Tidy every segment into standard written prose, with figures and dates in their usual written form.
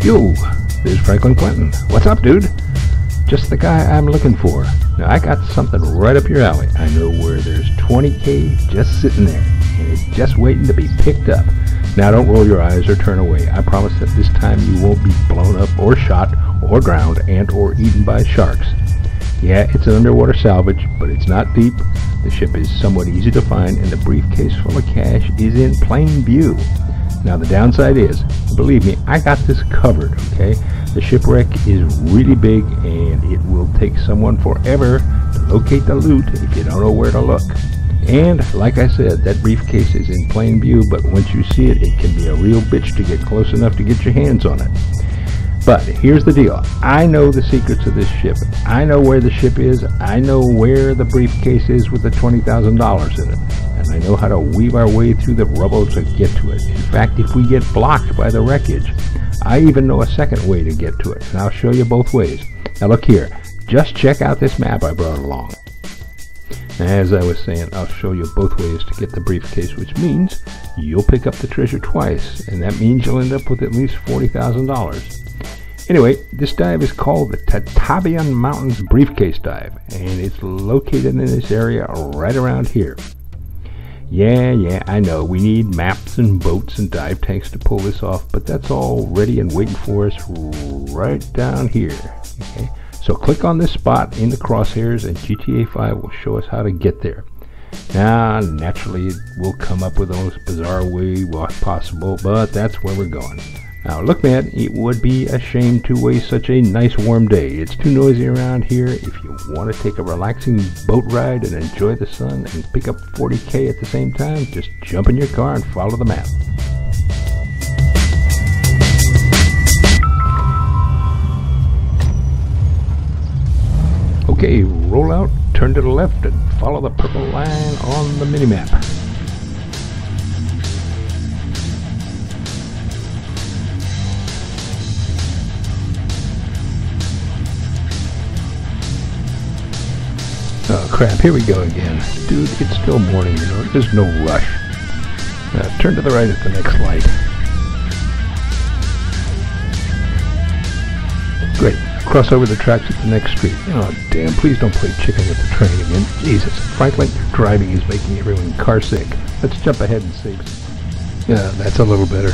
Yo, there's Franklin Quentin. What's up, dude? Just the guy I'm looking for. Now, I got something right up your alley. I know where there's 20K just sitting there, and it's just waiting to be picked up. Now, don't roll your eyes or turn away. I promise that this time you won't be blown up or shot or drowned and or eaten by sharks. Yeah, it's an underwater salvage, but it's not deep. The ship is somewhat easy to find, and the briefcase full of cash is in plain view. Now, the downside is, believe me, I got this covered, okay? The shipwreck is really big, and it will take someone forever to locate the loot if you don't know where to look. And, like I said, that briefcase is in plain view, but once you see it, it can be a real bitch to get close enough to get your hands on it. But here's the deal. I know the secrets of this ship. I know where the ship is. I know where the briefcase is with the $20,000 in it. And I know how to weave our way through the rubble to get to it. In fact, if we get blocked by the wreckage, I even know a second way to get to it. And I'll show you both ways. Now look here. Just check out this map I brought along. As I was saying, I'll show you both ways to get the briefcase, which means you'll pick up the treasure twice. And that means you'll end up with at least $40,000. Anyway, this dive is called the Tataviam Mountains Briefcase Dive, and it's located in this area right around here. Yeah, I know, we need maps and boats and dive tanks to pull this off, but that's all ready and waiting for us right down here. Okay? So click on this spot in the crosshairs, and GTA 5 will show us how to get there. Now, naturally, it will come up with the most bizarre way possible, but that's where we're going. Now look, man, it would be a shame to waste such a nice warm day. It's too noisy around here. If you want to take a relaxing boat ride and enjoy the sun and pick up 40K at the same time, just jump in your car and follow the map. Okay, roll out, turn to the left, and follow the purple line on the minimap. Oh crap, here we go again. Dude, it's still morning, you know, there's no rush. Turn to the right at the next light. Great, cross over the tracks at the next street. Oh damn, please don't play chicken with the train again. Jesus, Franklin, your driving is making everyone car sick. Let's jump ahead and save some. Yeah, that's a little better.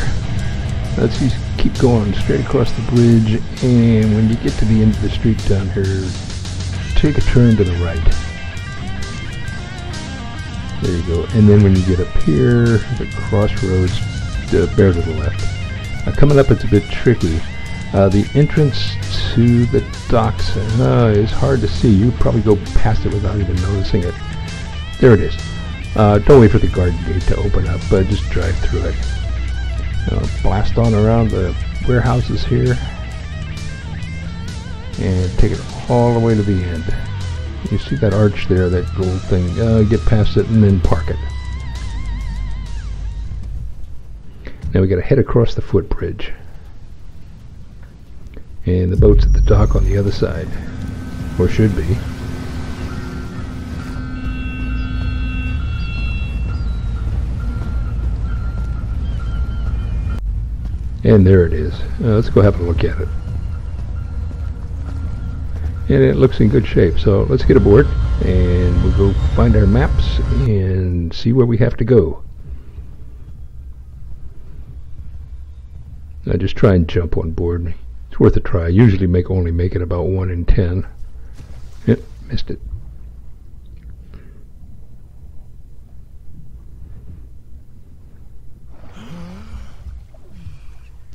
Let's just keep going straight across the bridge, and when you get to the end of the street down here, take a turn to the right. There you go. And then when you get up here, the crossroads, bear to the left. Coming up, it's a bit tricky. The entrance to the docks is hard to see. You probably go past it without even noticing it. There it is. Don't wait for the garden gate to open up, but just drive through it. Blast on around the warehouses here, and take it all the way to the end. You see that arch there, that gold thing. Get past it and then park it. Now we got to head across the footbridge, and the boat's at the dock on the other side, or should be. And there it is. Let's go have a look at it. And it looks in good shape, so let's get aboard and we'll go find our maps and see where we have to go. Now just try and jump on board. It's worth a try. I usually only make it about 1 in 10. Yep, missed it.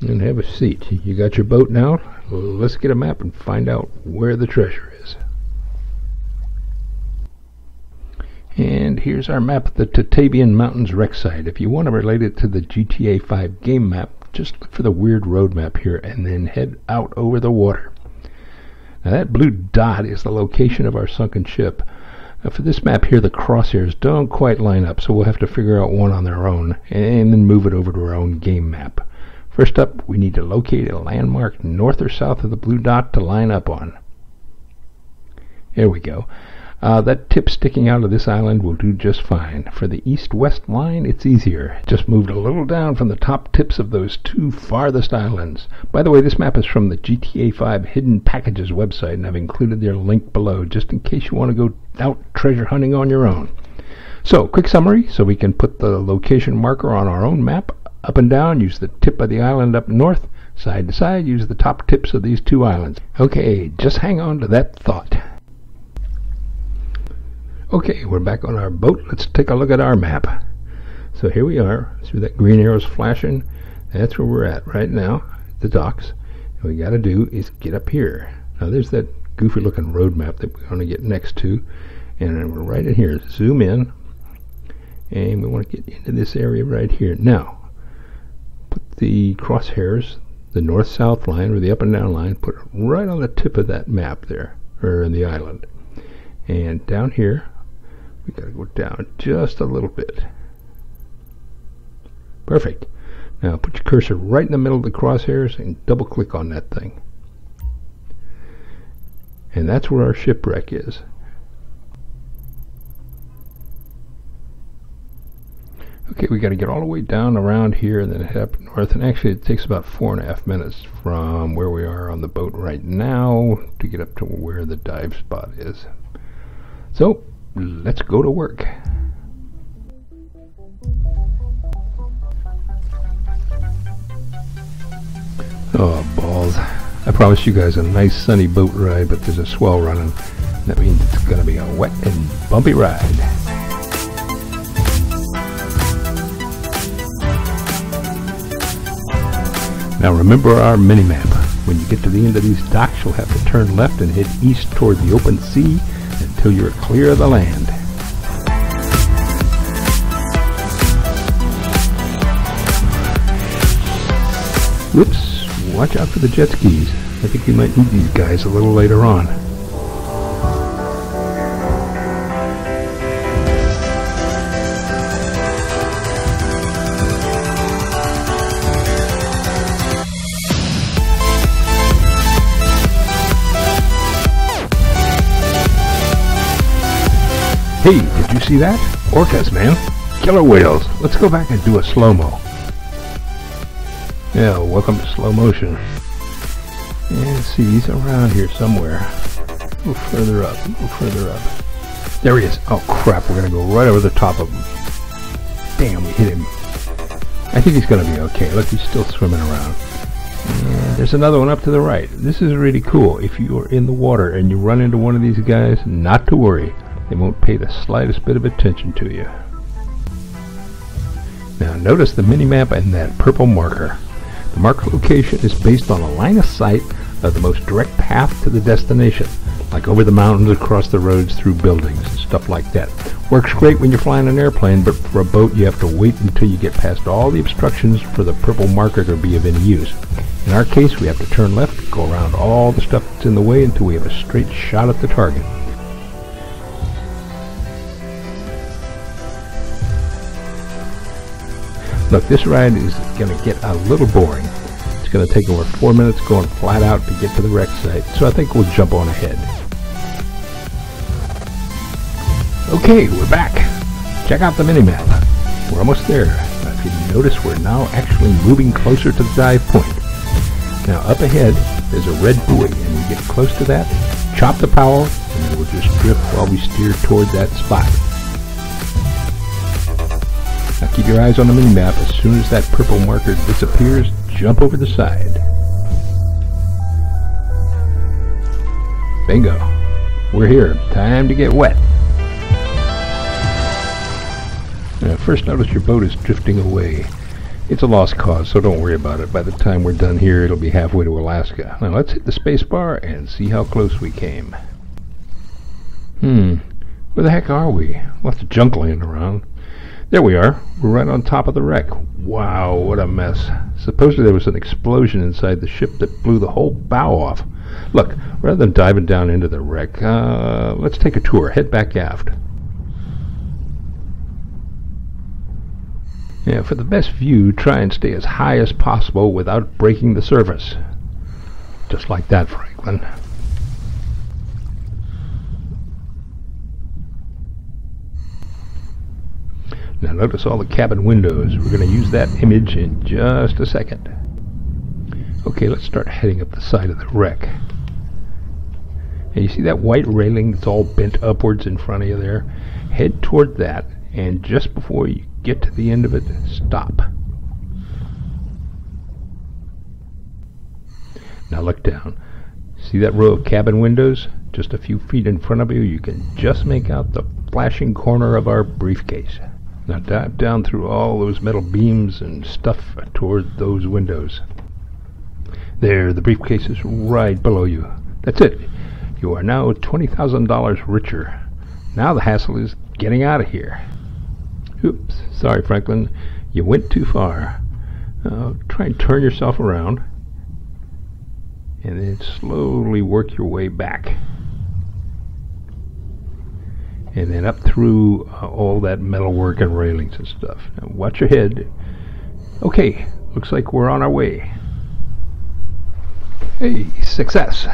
And have a seat. You got your boat now? Let's get a map and find out where the treasure is. And here's our map of the Tataviam Mountains wreck site. If you want to relate it to the GTA 5 game map, just look for the weird road map here and then head out over the water. Now that blue dot is the location of our sunken ship. For this map here, the crosshairs don't quite line up, so we'll have to figure out one on their own and then move it over to our own game map. First up, we need to locate a landmark north or south of the blue dot to line up on. There we go. That tip sticking out of this island will do just fine. For the east-west line, it's easier. Just moved a little down from the top tips of those two farthest islands. By the way, this map is from the GTA 5 Hidden Packages website, and I've included their link below, just in case you want to go out treasure hunting on your own. So, quick summary, so we can put the location marker on our own map. Up and down, use the tip of the island up north. Side to side, use the top tips of these two islands. Okay, just hang on to that thought. Okay, we're back on our boat. Let's take a look at our map. So here we are. See that green arrow's flashing? That's where we're at right now, the docks. And what we got to do is get up here. Now there's that goofy looking road map that we're going to get next to. And then we're right in here. Zoom in. And we want to get into this area right here. Now, put the crosshairs, the north-south line or the up and down line, put it right on the tip of that map there, or in the island. And down here, we got to go down just a little bit. Perfect. Now put your cursor right in the middle of the crosshairs and double click on that thing. And that's where our shipwreck is. Okay, we got to get all the way down around here and then head up north. And actually it takes about 4.5 minutes from where we are on the boat right now to get up to where the dive spot is. So, let's go to work. Oh, balls. I promised you guys a nice sunny boat ride, but there's a swell running. That means it's going to be a wet and bumpy ride. Now remember our mini-map. When you get to the end of these docks, you'll have to turn left and head east toward the open sea until you're clear of the land. Whoops, watch out for the jet skis. I think we might need these guys a little later on. Hey, did you see that? Orcas, man. Killer whales. Let's go back and do a slow-mo. Yeah, welcome to slow motion. Yeah, let's see, he's around here somewhere. A little further up, a little further up. There he is. Oh crap, we're gonna go right over the top of him. Damn, we hit him. I think he's gonna be okay. Look, he's still swimming around. And there's another one up to the right. This is really cool. If you are in the water and you run into one of these guys, not to worry. They won't pay the slightest bit of attention to you. Now notice the mini-map and that purple marker. The marker location is based on a line of sight of the most direct path to the destination, like over the mountains, across the roads, through buildings, and stuff like that. Works great when you're flying an airplane, but for a boat you have to wait until you get past all the obstructions for the purple marker to be of any use. In our case, we have to turn left, go around all the stuff that's in the way until we have a straight shot at the target. Look, this ride is going to get a little boring. It's going to take over 4 minutes going flat out to get to the wreck site, so I think we'll jump on ahead. Okay, we're back. Check out the mini-map. We're almost there. Now, if you notice, we're now actually moving closer to the dive point. Now, up ahead, there's a red buoy, and we get close to that, chop the power, and then we'll just drift while we steer toward that spot. Now keep your eyes on the mini-map. As soon as that purple marker disappears, jump over the side. Bingo. We're here. Time to get wet. Now first notice your boat is drifting away. It's a lost cause, so don't worry about it. By the time we're done here, it'll be halfway to Alaska. Now let's hit the space bar and see how close we came. Where the heck are we? Lots of junk laying around. There we are. We're right on top of the wreck. Wow, what a mess. Supposedly there was an explosion inside the ship that blew the whole bow off. Look, rather than diving down into the wreck, let's take a tour. Head back aft. Yeah, for the best view, try and stay as high as possible without breaking the surface. Just like that, Franklin. Now notice all the cabin windows. We're going to use that image in just a second. Okay, let's start heading up the side of the wreck. And you see that white railing that's all bent upwards in front of you there? Head toward that, and just before you get to the end of it, stop. Now look down. See that row of cabin windows? Just a few feet in front of you, you can just make out the flashing corner of our briefcase. Now dive down through all those metal beams and stuff toward those windows. There, the briefcase is right below you. That's it. You are now $20,000 richer. Now the hassle is getting out of here. Oops, sorry Franklin, you went too far. Try and turn yourself around, and then slowly work your way back. And then up through all that metalwork and railings and stuff. Now watch your head. Okay, looks like we're on our way. Hey, success!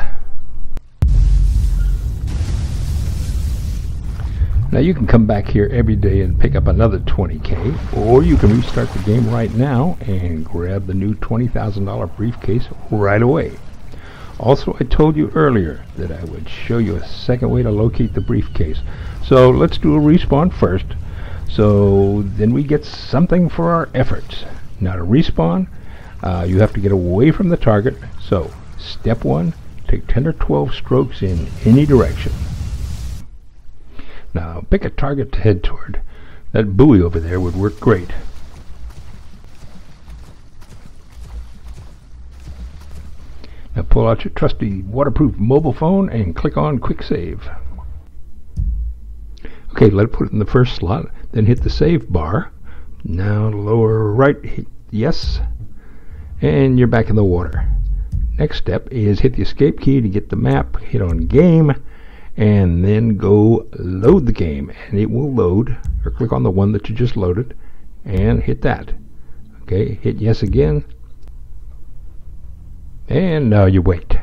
Now you can come back here every day and pick up another 20K, or you can restart the game right now and grab the new $20,000 briefcase right away. Also, I told you earlier that I would show you a second way to locate the briefcase. So let's do a respawn first, so then we get something for our efforts. Now to respawn, you have to get away from the target. So step 1, take 10 or 12 strokes in any direction. Now pick a target to head toward. That buoy over there would work great. Now pull out your trusty waterproof mobile phone and click on Quick Save. Okay, let it put it in the first slot, then hit the save bar. Now lower right, hit yes, and you're back in the water. Next step is hit the escape key to get the map, hit on game, and then go load the game, and it will load, or click on the one that you just loaded and hit that. Okay, hit yes again, and now you wait.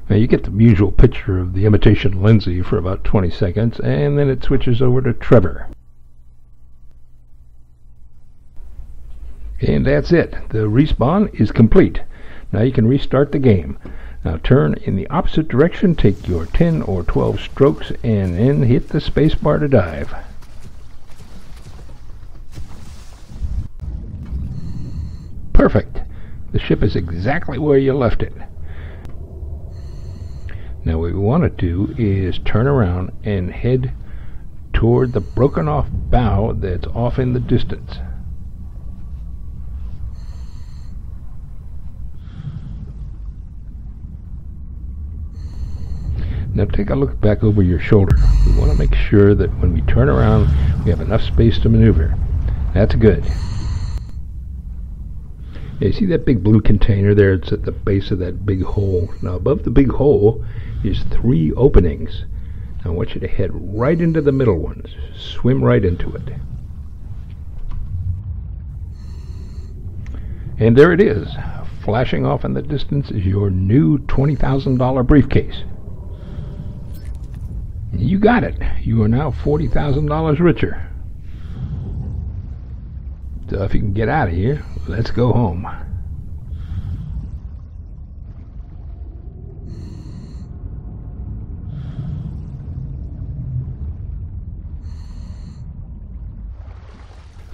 Now you get the usual picture of the imitation Lindsay for about 20 seconds, and then it switches over to Trevor. And that's it. The respawn is complete. Now you can restart the game. Now turn in the opposite direction, take your 10 or 12 strokes, and then hit the space bar to dive. Perfect. The ship is exactly where you left it. Now what we want to do is turn around and head toward the broken off bow that's off in the distance. Now take a look back over your shoulder. We want to make sure that when we turn around we have enough space to maneuver. That's good. Yeah, you see that big blue container there? It's at the base of that big hole. Now above the big hole is 3 openings. Now I want you to head right into the middle ones. Swim right into it. And there it is. Flashing off in the distance is your new $20,000 briefcase. You got it. You are now $40,000 richer. So if you can get out of here, let's go home.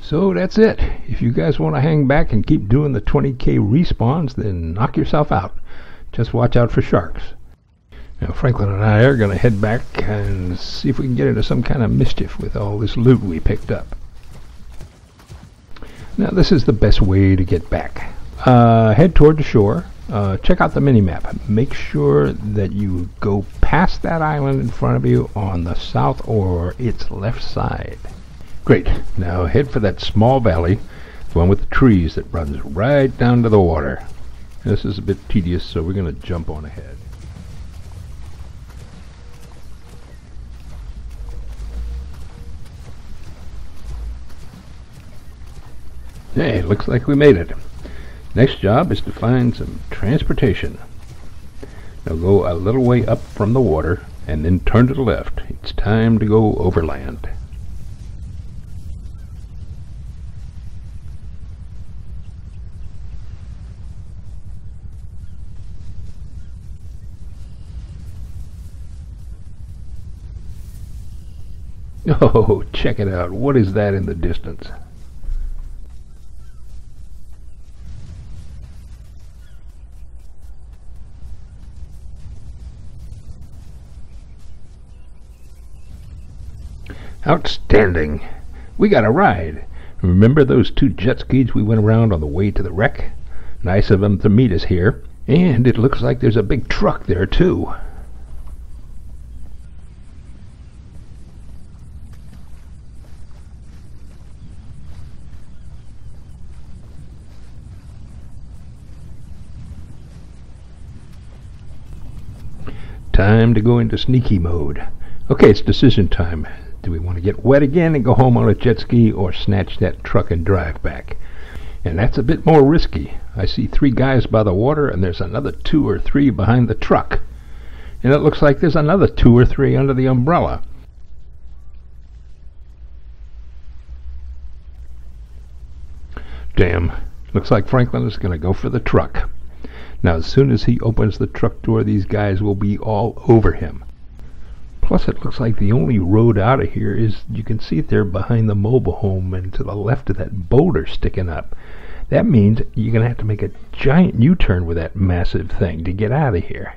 So that's it. If you guys want to hang back and keep doing the 20K respawns, then knock yourself out. Just watch out for sharks. Now Franklin and I are going to head back and see if we can get into some kind of mischief with all this loot we picked up. Now this is the best way to get back. Head toward the shore. Check out the mini-map. Make sure that you go past that island in front of you on the south or its left side. Great. Now head for that small valley, the one with the trees that runs right down to the water. This is a bit tedious, so we're going to jump on ahead. Hey, looks like we made it. Next job is to find some transportation. Now go a little way up from the water and then turn to the left. It's time to go overland. Oh, check it out. What is that in the distance? Outstanding. We got a ride. Remember those 2 jet skis we went around on the way to the wreck? Nice of them to meet us here. And it looks like there's a big truck there too. Time to go into sneaky mode. Okay, it's decision time. Do we want to get wet again and go home on a jet ski, or snatch that truck and drive back? And that's a bit more risky. I see 3 guys by the water, and there's another 2 or 3 behind the truck. And it looks like there's another 2 or 3 under the umbrella. Damn. Looks like Franklin is going to go for the truck. Now, as soon as he opens the truck door, these guys will be all over him. Plus, it looks like the only road out of here is, you can see it there behind the mobile home and to the left of that boulder sticking up. That means you're going to have to make a giant U-turn with that massive thing to get out of here.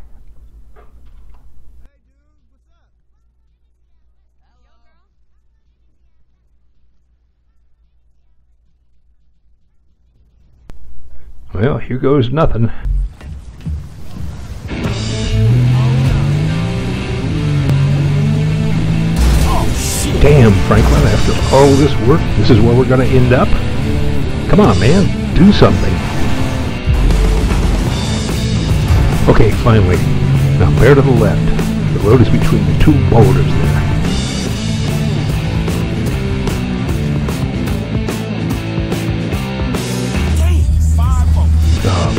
Well, here goes nothing. Damn, Franklin, after all this work, this is where we're going to end up? Come on, man, do something. Okay, finally. Now bear to the left. The road is between the 2 boulders there.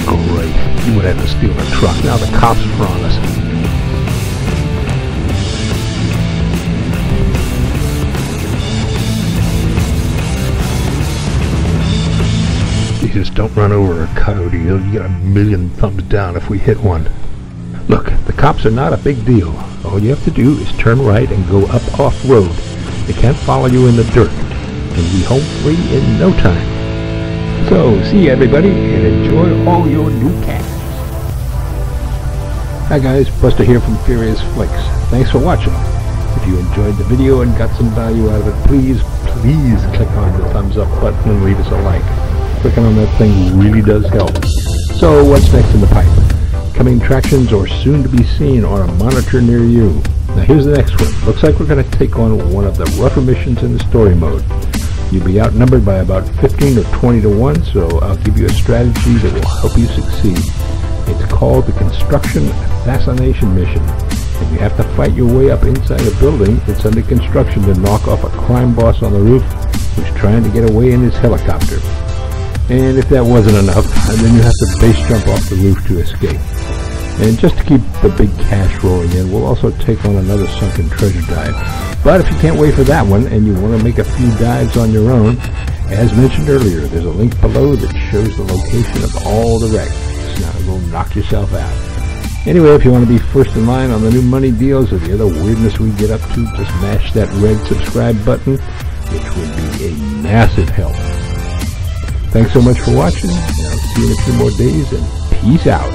Oh, great. You would have to steal a truck. Now the cops are on us. Just don't run over a coyote. You'll get a million thumbs down if we hit one. Look, the cops are not a big deal. All you have to do is turn right and go up off-road. They can't follow you in the dirt. And be home free in no time. So, see you everybody, and enjoy all your new cats. Hi guys, Buster here from Furious Flicks. Thanks for watching. If you enjoyed the video and got some value out of it, please click on the thumbs up button and leave us a like. Clicking on that thing really does help. So what's next in the pipe? Coming attractions or soon to be seen on a monitor near you. Now here's the next one. Looks like we're going to take on one of the rougher missions in the story mode. You'll be outnumbered by about 15 or 20 to 1, so I'll give you a strategy that will help you succeed. It's called the Construction Assassination Mission. And you have to fight your way up inside a building that's under construction to knock off a crime boss on the roof who's trying to get away in his helicopter. And if that wasn't enough, then you have to base jump off the roof to escape. And just to keep the big cash rolling in, we'll also take on another sunken treasure dive. But if you can't wait for that one, and you want to make a few dives on your own, as mentioned earlier, there's a link below that shows the location of all the wrecks. Now go knock yourself out. Anyway, if you want to be first in line on the new money deals or the other weirdness we get up to, just mash that red subscribe button, which would be a massive help. Thanks so much for watching, and I'll see you in a few more days, and peace out.